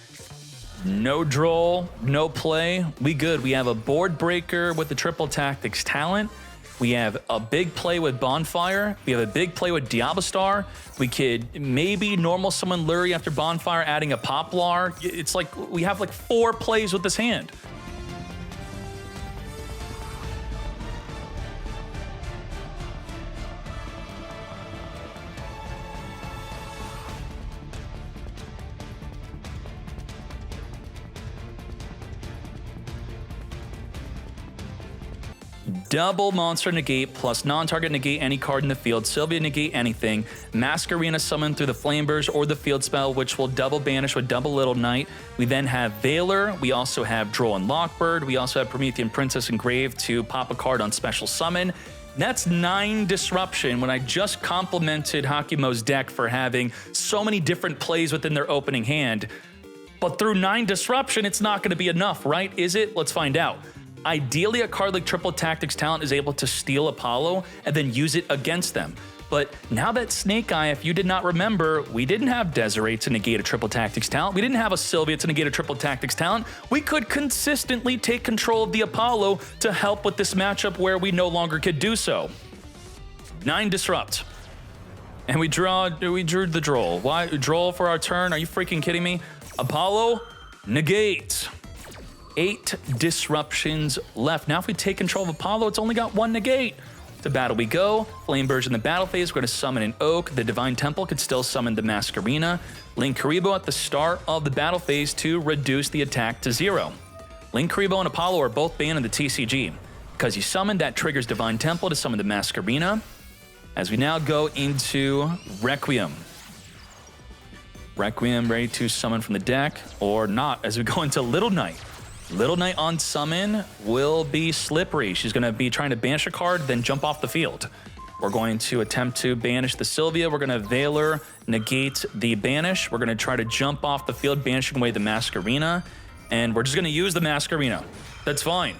No draw, no play. We good. We have a board breaker with the Triple Tactics talent. We have a big play with Bonfire. We have a big play with Diablo. We could maybe normal summon Lurie after Bonfire, adding a Poplar. It's like we have like 4 plays with this hand. Double monster negate plus non-target negate any card in the field. Sylvia negate anything. Masquerena summon through the Flame Burst or the field spell, which will double banish with double Little Knight. We then have Veiler. We also have Droll and Lockbird. We also have Promethean Princess Engraved to pop a card on special summon. That's 9 disruption when I just complimented Hakumo's deck for having so many different plays within their opening hand. But through 9 disruption, it's not going to be enough, right? Is it? Let's find out. Ideally, a card like Triple Tactics Talent is able to steal Apollo and then use it against them. But now that Snake Eye, if you did not remember, we didn't have Desiree to negate a Triple Tactics Talent. We didn't have a Sylvia to negate a Triple Tactics Talent. We could consistently take control of the Apollo to help with this matchup where we no longer could do so. 9 disrupt. And we drew the Droll. Why? Droll for our turn? Are you freaking kidding me? Apollo, negate. 8 disruptions left. Now if we take control of Apollo, it's only got 1 negate. To battle we go. Flame Burst in the battle phase. We're going to summon an Oak. The Divine Temple could still summon the Masquerena. Linkuriboh at the start of the battle phase to reduce the attack to 0. Linkuriboh and Apollo are both banned in the TCG. Because you summoned, that triggers Divine Temple to summon the Masquerena. As we now go into Requiem. Requiem ready to summon from the deck, or not, as we go into Little Knight. Little Knight on summon will be slippery. She's going to be trying to banish a card, then jump off the field. We're going to attempt to banish the Sylvia. We're going to Veiler, negate the banish. We're going to try to jump off the field, banishing away the Masquerena. And we're just going to use the Masquerena. That's fine.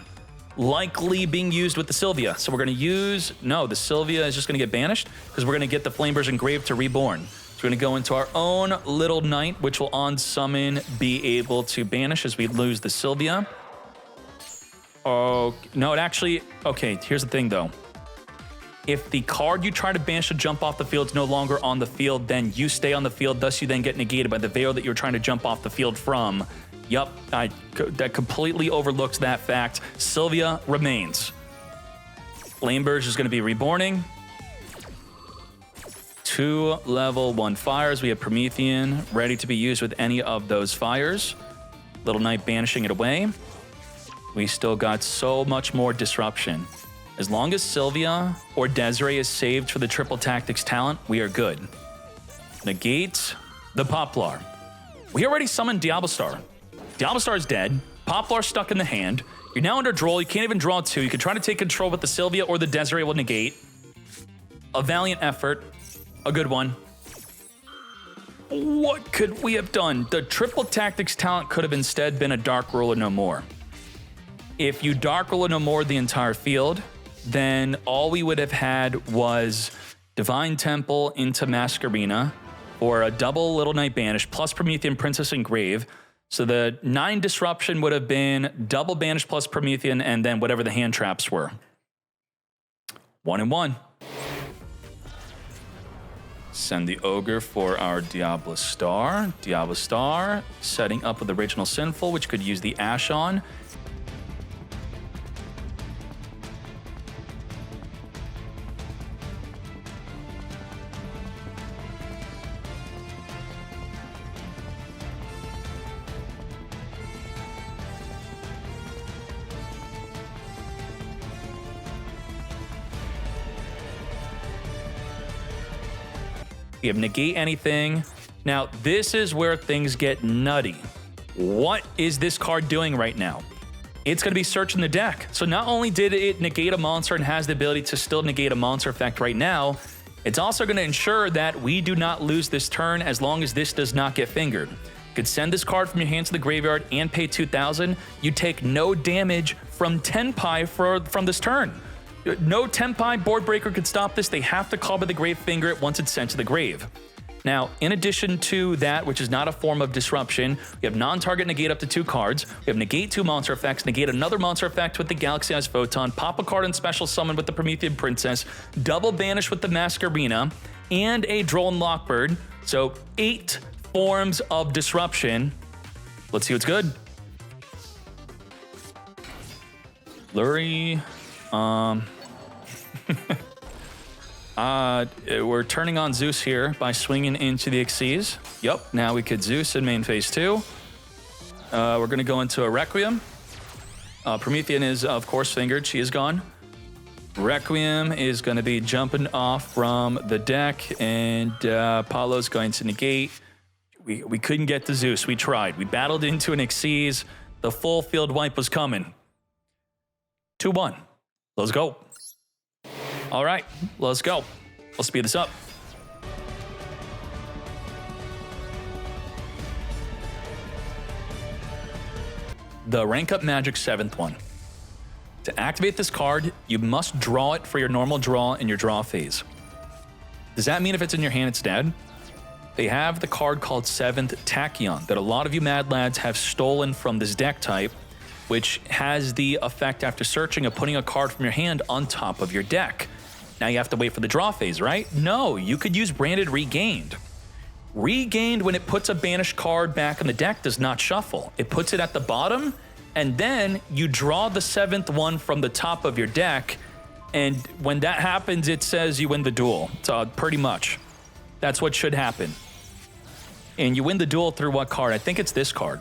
Likely being used with the Sylvia. So we're going to use... No, the Sylvia is just going to get banished because we're going to get the Flame Burst Engraved to Reborn. We're going to go into our own Little Knight, which will on summon be able to banish as we lose the Sylvia. Oh, no, it actually... Okay, here's the thing, though. If the card you try to banish to jump off the field is no longer on the field, then you stay on the field, thus you then get negated by the Veil that you're trying to jump off the field from. Yup, that completely overlooks that fact. Sylvia remains. Flame Burst is going to be reborning. 2 level 1 fires. We have Promethean ready to be used with any of those fires. Little Knight banishing it away. We still got so much more disruption. As long as Sylvia or Desiree is saved for the Triple Tactics talent, we are good. Negate the Poplar. We already summoned Diablo. Diablo is dead. Poplar stuck in the hand. You're now under Droll. You can't even draw 2. You can try to take control with the Sylvia or the Desiree will negate. A valiant effort. A good one. What could we have done? The Triple Tactics talent could have instead been a Dark Ruler No More. If you Dark Ruler No More the entire field, then all we would have had was Divine Temple into Masquerena, or a double Little Knight Banish, plus Promethean Princess Engrave. So the 9 disruption would have been double Banish plus Promethean, and then whatever the hand traps were. 1 and 1. Send the Ogre for our Diablo Star. Diablo Star, setting up with Original Sinful, which could use the Ash on. We have negate anything. Now, this is where things get nutty. What is this card doing right now? It's going to be searching the deck. So not only did it negate a monster and has the ability to still negate a monster effect right now, it's also going to ensure that we do not lose this turn as long as this does not get fingered. You could send this card from your hand to the graveyard and pay 2,000. You take no damage from Tenpai from this turn. No Tenpai board breaker could stop this. They have to call by the Grave Finger it once it's sent to the grave. Now, in addition to that, which is not a form of disruption, we have non-target negate up to 2 cards. We have negate 2 monster effects, negate another monster effect with the Galaxy-Eyes Photon, pop a card and special summon with the Promethean Princess, double banish with the Masquerina, and a Drone Lockbird. So 8 forms of disruption. Let's see what's good. Lurie. We're turning on Zeus here by swinging into the Xyz. Yep, now we could Zeus in main phase 2. We're going to go into a Requiem. Promethean is, of course, fingered. She is gone. Requiem is going to be jumping off from the deck, and Paulo's going to negate. We couldn't get to Zeus. We tried. We battled into an Xyz. The full field wipe was coming. 2-1. Let's go. All right, let's go. Let's speed this up. The rank up magic 7th one. To activate this card, you must draw it for your normal draw in your draw phase. Does that mean if it's in your hand, it's dead? They have the card called 7th Tachyon that a lot of you mad lads have stolen from this deck type, which has the effect after searching of putting a card from your hand on top of your deck. Now you have to wait for the draw phase, right? No, you could use Branded Regained. Regained, when it puts a banished card back in the deck, does not shuffle. It puts it at the bottom, and then you draw the 7th one from the top of your deck, and when that happens, it says you win the duel. So pretty much. That's what should happen. And you win the duel through what card? I think it's this card.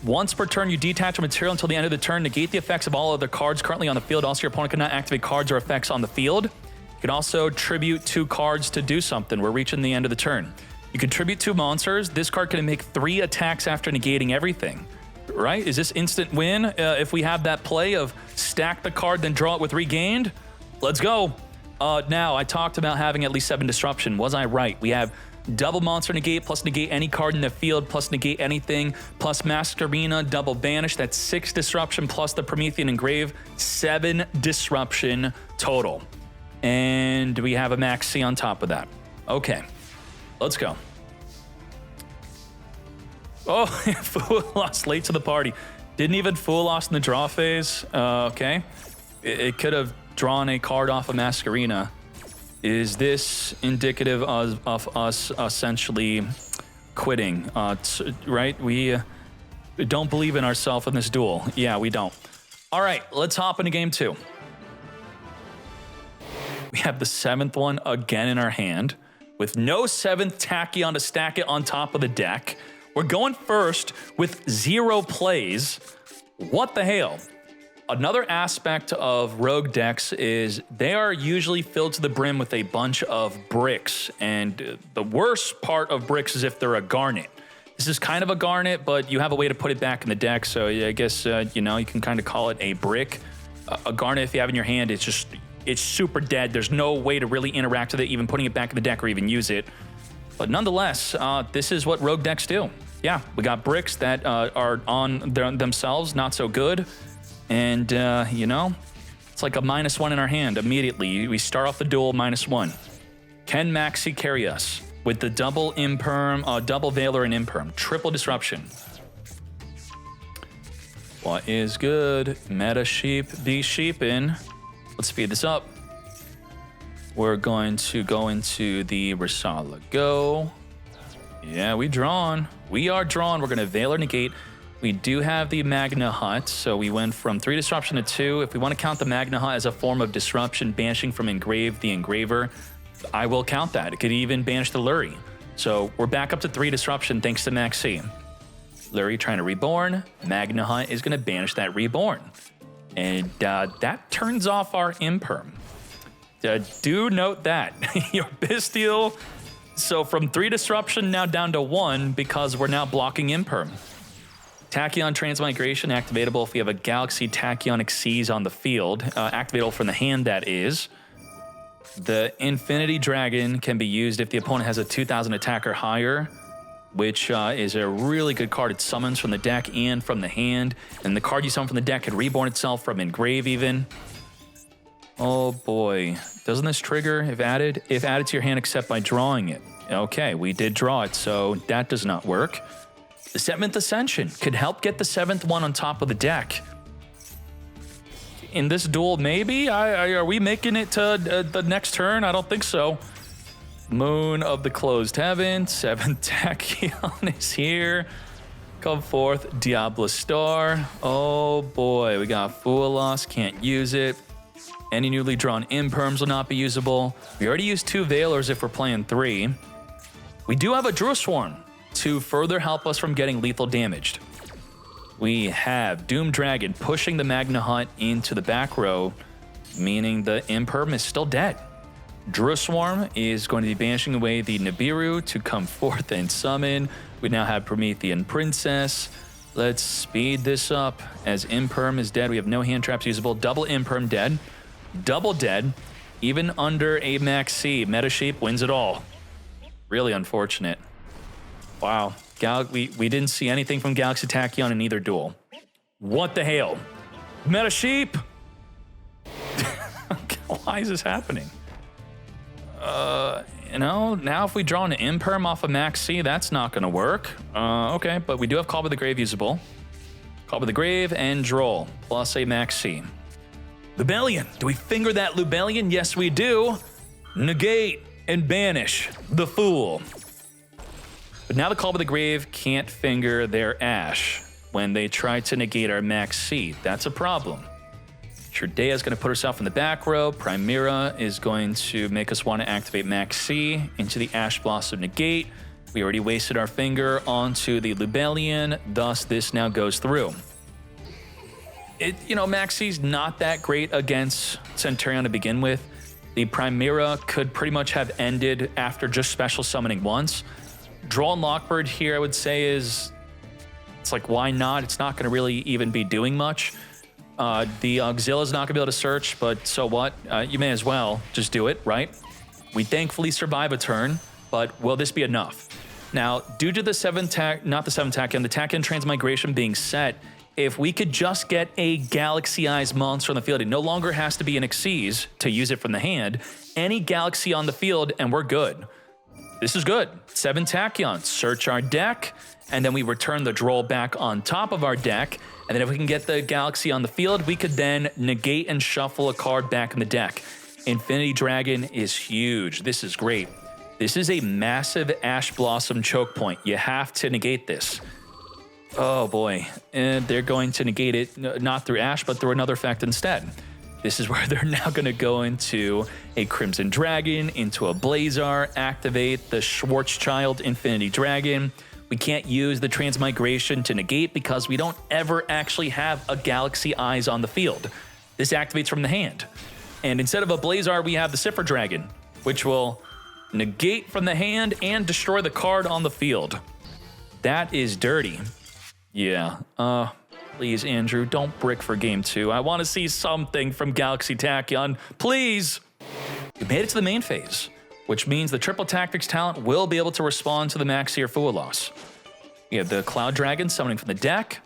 Once per turn, you detach a material until the end of the turn. Negate the effects of all other cards currently on the field. Also, your opponent cannot activate cards or effects on the field. You can also tribute 2 cards to do something. We're reaching the end of the turn. You can tribute 2 monsters. This card can make 3 attacks after negating everything. Right? Is this instant win if we have that play of stack the card, then draw it with Regained? Let's go. Now, I talked about having at least 7 disruption. Was I right? We have double monster negate plus negate any card in the field plus negate anything plus Masquerina double banish. That's 6 disruption plus the Promethean Engrave. 7 disruption total. And we have a max C on top of that. Okay, let's go. Oh, Fool lost late to the party. Didn't even Fool lost in the draw phase. Okay, it could have drawn a card off of Masquerina. Is this indicative of us essentially quitting? Right? We don't believe in ourselves in this duel. Yeah, we don't. All right, let's hop into game 2. We have the 7th one again in our hand with no 7th Tachyon to stack it on top of the deck. We're going first with 0 plays. What the hell? Another aspect of rogue decks is they are usually filled to the brim with a bunch of bricks, and the worst part of bricks is if they're a garnet. This is kind of a garnet, but you have a way to put it back in the deck, so I guess, you know, you can kind of call it a brick. A garnet, if you have in your hand, it's super dead. There's no way to really interact with it, even putting it back in the deck or even use it. But nonetheless, this is what rogue decks do. Yeah, we got bricks that are on themselves, not so good. And, you know, it's like a -1 in our hand immediately. We start off the duel -1. Can Maxi carry us with the double imperm, double Veiler and imperm? Triple disruption. What is good? Meta sheep be sheepin'. Let's speed this up. We're going to go into the Risala Go. Yeah, we drawn. We are drawn. We're going to Veiler negate. We do have the Magna Hut, so we went from 3 disruption to 2. If we want to count the Magna Hut as a form of disruption, banishing from Engrave the Engraver, I will count that. It could even banish the Lurie. So we're back up to 3 disruption thanks to Maxi. Lurie trying to Reborn. Magna Hut is going to banish that Reborn. And that turns off our Imperm. Do note that. Your Bestial. So from 3 disruption now down to 1 because we're now blocking Imperm. Tachyon Transmigration, activatable if we have a Galaxy Tachyon Xyz on the field. Activatable from the hand, that is. The Infinity Dragon can be used if the opponent has a 2000 attack or higher. which is a really good card. It summons from the deck and from the hand, and the card you summon from the deck can reborn itself from engrave even. Oh boy, doesn't this trigger if added to your hand except by drawing it? Okay, we did draw it, so that does not work. The 7th Ascension could help get the 7th one on top of the deck. In this duel, maybe? Are we making it to the next turn? I don't think so. Moon of the Closed Heaven, 7th Tachyon is here. Come forth, Diablo Star. Oh boy, we got Foolos, can't use it. Any newly drawn imperms will not be usable. We already used 2 Veilers if we're playing 3. We do have a Druid Swarm to further help us from getting lethal damaged. We have Doom Dragon pushing the Magna Hunt into the back row, meaning the imperm is still dead. Druid Swarm is going to be banishing away the Nibiru to come forth and summon. We now have Promethean Princess. Let's speed this up. As imperm is dead, we have no hand traps usable. Double imperm dead. Double dead. Even under a max C, Meta Shape wins it all. Really unfortunate. Wow. We didn't see anything from Galaxy Tachyon in either duel. What the hell? Meta Sheep? Why is this happening? You know, now if we draw an imperm off of max C, that's not going to work. Okay, but we do have Call by the Grave usable. Call by the Grave and Droll, plus a max C. Lubellion. Do we finger that Lubellion? Yes, we do. Negate and banish the Fool. But now the Call by the Grave can't finger their Ash when they try to negate our max C. That's a problem. Sherdea is going to put herself in the back row. Primera is going to make us want to activate max C into the Ash Blossom negate. We already wasted our finger onto the Lubellion, thus this now goes through. Max C's not that great against Centruion to begin with. The Primera could pretty much have ended after just special summoning once. Draw and Lockbird here, I would say, it's like, why not? It's not going to really even be doing much. The Auxilla's not going to be able to search, but so what? You may as well just do it, right? We thankfully survive a turn, but will this be enough? Now, due to the 7th Tachyon Transmigration being set, if we could just get a Galaxy Eyes monster on the field, it no longer has to be an Xyz to use it from the hand. Any Galaxy on the field, and we're good. This is good. 7 Tachyon, search our deck, and then we return the Droll back on top of our deck. And then if we can get the Galaxy on the field, we could then negate and shuffle a card back in the deck. Infinity Dragon is huge. This is great. This is a massive Ash Blossom choke point. You have to negate this. Oh boy. And they're going to negate it not through Ash, but through another effect instead. This is where they're now going to go into a Crimson Dragon, into a Blazar, activate the Schwarzschild Infinity Dragon. We can't use the Transmigration to negate because we don't ever actually have a Galaxy Eyes on the field. This activates from the hand. And instead of a Blazar, we have the Cipher Dragon, which will negate from the hand and destroy the card on the field. That is dirty. Yeah. Please, Andrew, don't brick for game 2. I want to see something from Galaxy Tachyon. Please! We made it to the main phase, which means the Triple Tactics talent will be able to respond to the Maxi or Foolos. We have the Cloud Dragon summoning from the deck.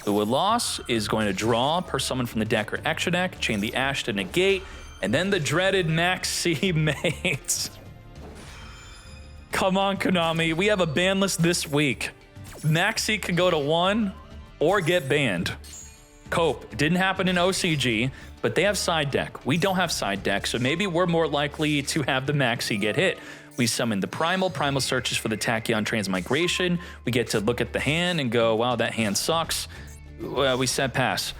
Foolos is going to draw per summon from the deck or extra deck, chain the Ash to negate, and then the dreaded Maxi mates. Come on, Konami. We have a ban list this week. Maxi can go to 1 or get banned. Cope. It didn't happen in OCG, but they have side deck. We don't have side deck, so maybe we're more likely to have the Maxi get hit. We summon the Primal. Primal searches for the Tachyon Transmigration. We get to look at the hand and go, wow, that hand sucks. We set pass.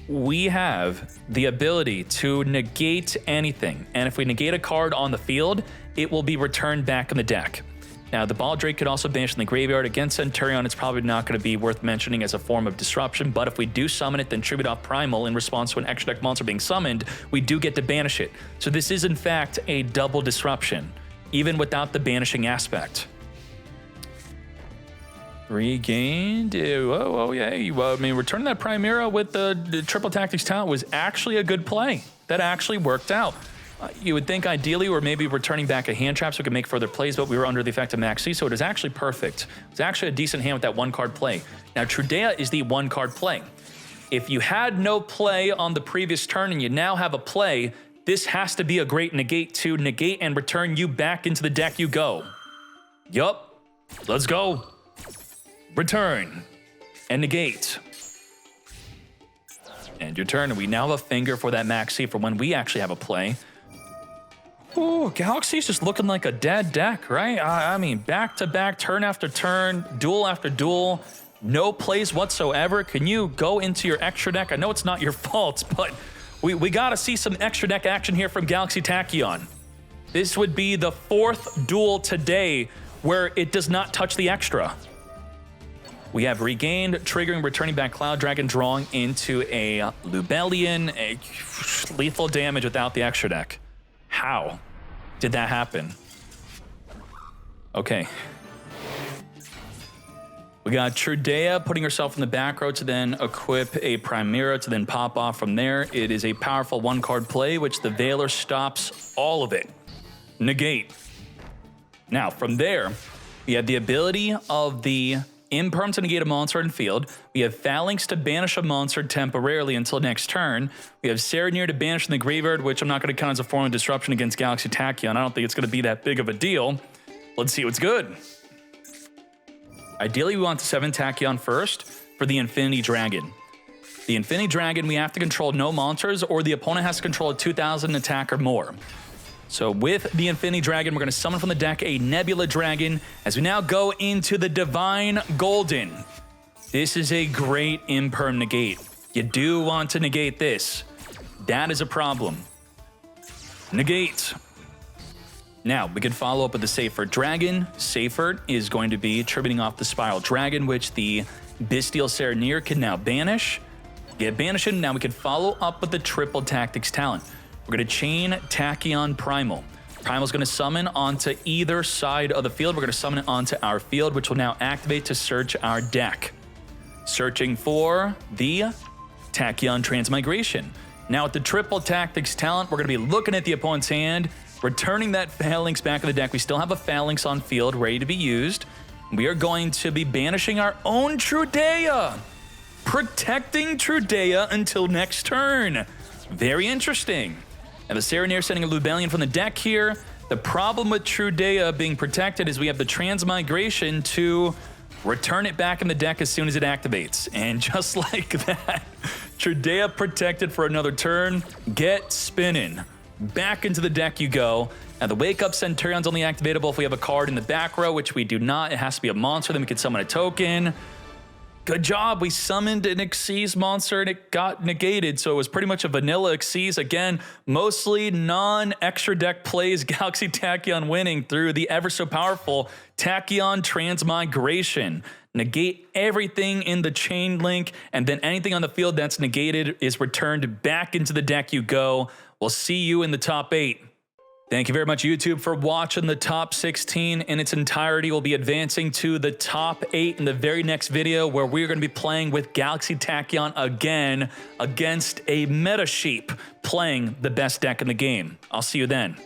We have the ability to negate anything, and if we negate a card on the field, it will be returned back in the deck. Now, the Baldrake could also banish in the graveyard. Against Centruion, it's probably not going to be worth mentioning as a form of disruption, but if we do summon it, then tribute off Primal in response to an extra deck monster being summoned, we do get to banish it. So this is, in fact, a double disruption, even without the banishing aspect. Regained. Oh, yeah. Returning that Primera with the Triple Tactics talent was actually a good play. That actually worked out. You would think ideally we're maybe returning back a hand trap so we could make further plays, but we were under the effect of Maxi, so it is actually perfect. It's actually a decent hand with that one card play. Now, Trudea is the one card play. If you had no play on the previous turn and you now have a play, this has to be a great negate to negate and return you back into the deck you go. Yup. Let's go. Return. And negate. And your turn. And we now have a finger for that Maxi for when we actually have a play. Ooh, Galaxy's just looking like a dead deck, right? I mean, back-to-back, turn after turn, duel after duel. No plays whatsoever. Can you go into your extra deck? I know it's not your fault, but we got to see some extra deck action here from Galaxy Tachyon. This would be the 4th duel today where it does not touch the extra. We have regained, triggering, returning back Cloud Dragon, drawing into a Lubellion, a lethal damage without the extra deck. How did that happen? Okay. We got Trudea putting herself in the back row to then equip a Primera to then pop off from there. It is a powerful one-card play, which the Veiler stops all of it. Negate. Now, from there, we have the ability of the Imperm to negate a monster in field. We have Phalanx to banish a monster temporarily until next turn. We have Serenir to banish in the graveyard, which I'm not going to count as a form of disruption against Galaxy Tachyon. I don't think it's going to be that big of a deal. Let's see what's good. Ideally, we want to 7 Tachyon first for the Infinity Dragon. The Infinity Dragon, we have to control no monsters, or the opponent has to control a 2,000 attack or more. So with the Infinity Dragon, we're going to summon from the deck a Nebula Dragon as we now go into the Divine Golden. This is a great Imperm negate. You do want to negate this. That is a problem. Negate. Now, we can follow up with the Seyfert Dragon. Seyfert is going to be tributing off the Spiral Dragon, which the Bestial Serenir can now banish. Get banished. Now we can follow up with the Triple Tactics Talent. We're going to chain Tachyon Primal. Primal's going to summon onto either side of the field. We're going to summon it onto our field, which will now activate to search our deck. Searching for the Tachyon Transmigration. Now with the Triple Tactics Talent, we're going to be looking at the opponent's hand, returning that Phalanx back in the deck. We still have a Phalanx on field ready to be used. We are going to be banishing our own Trudea. Protecting Trudea until next turn. Very interesting. And the Serenir sending a Lubellion from the deck here. The problem with Trudea being protected is we have the Transmigration to return it back in the deck as soon as it activates. And just like that, Trudea protected for another turn. Get spinning. Back into the deck you go. Now the Wake Up Centurion's only activatable if we have a card in the back row, which we do not. It has to be a monster, then we can summon a token. Good job, we summoned an Xyz monster and it got negated, so it was pretty much a vanilla Xyz. Again, mostly non-extra deck plays, Galaxy Tachyon winning through the ever so powerful Tachyon Transmigration. Negate everything in the chain link, and then anything on the field that's negated is returned back into the deck you go. We'll see you in the top 8. Thank you very much, YouTube, for watching the top 16 in its entirety. We'll be advancing to the top 8 in the very next video, where we're going to be playing with Galaxy Tachyon again against a Meta Sheep playing the best deck in the game. I'll see you then.